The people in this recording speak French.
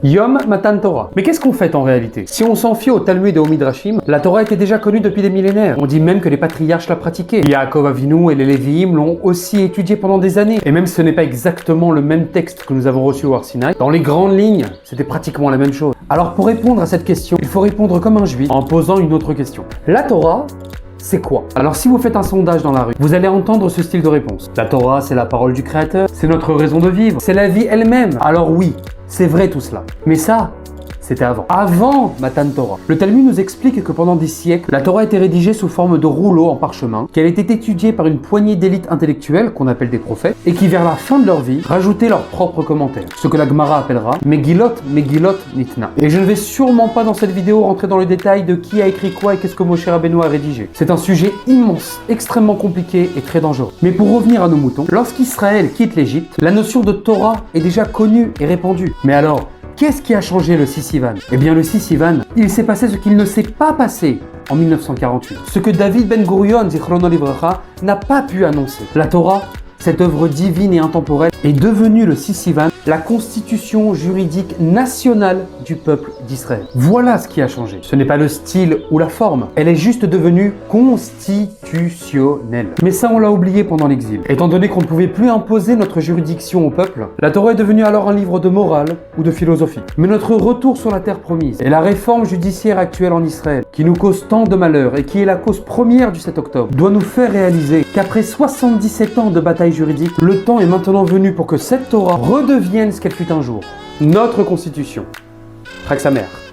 Yom Matan Torah. Mais qu'est-ce qu'on fait en réalité? Si on s'en fie au Talmud et au Midrashim, la Torah était déjà connue depuis des millénaires. On dit même que les patriarches la pratiquaient. Yaakov Avinu et les Lévi'im l'ont aussi étudié pendant des années. Et même si ce n'est pas exactement le même texte que nous avons reçu au Har Sinaï, dans les grandes lignes, c'était pratiquement la même chose. Alors pour répondre à cette question, il faut répondre comme un juif en posant une autre question. La Torah, c'est quoi? Alors si vous faites un sondage dans la rue, vous allez entendre ce style de réponse. La Torah, c'est la parole du Créateur, c'est notre raison de vivre, c'est la vie elle-même. Alors oui, c'est vrai tout cela. Mais ça, c'était avant Matan Torah. Le Talmud nous explique que pendant des siècles, la Torah était rédigée sous forme de rouleaux en parchemin, qu'elle était étudiée par une poignée d'élites intellectuelles, qu'on appelle des prophètes, et qui vers la fin de leur vie, rajoutaient leurs propres commentaires, ce que la Gemara appellera Megillot Nitna. Et je ne vais sûrement pas dans cette vidéo rentrer dans le détail de qui a écrit quoi et qu'est-ce que Moshe Rabbeinu a rédigé. C'est un sujet immense, extrêmement compliqué et très dangereux. Mais pour revenir à nos moutons, lorsqu'Israël quitte l'Égypte, la notion de Torah est déjà connue et répandue. Mais alors, qu'est-ce qui a changé le 6 Sivan? Eh bien le 6 Sivan, il s'est passé ce qu'il ne s'est pas passé en 1948. Ce que David Ben Gurion, Zichrono Livracha, n'a pas pu annoncer. La Torah, cette œuvre divine et intemporelle, est devenue le 6 Sivan, la constitution juridique nationale du peuple d'Israël. Voilà ce qui a changé. Ce n'est pas le style ou la forme, elle est juste devenue constitutionnelle. Mais ça, on l'a oublié pendant l'exil. Étant donné qu'on ne pouvait plus imposer notre juridiction au peuple, la Torah est devenue alors un livre de morale ou de philosophie. Mais notre retour sur la terre promise et la réforme judiciaire actuelle en Israël, qui nous cause tant de malheur et qui est la cause première du 7 octobre, doit nous faire réaliser qu'après 77 ans de bataille juridique, le temps est maintenant venu pour que cette Torah redevienne ce qu'elle fut un jour. Notre constitution. Chag Sameach.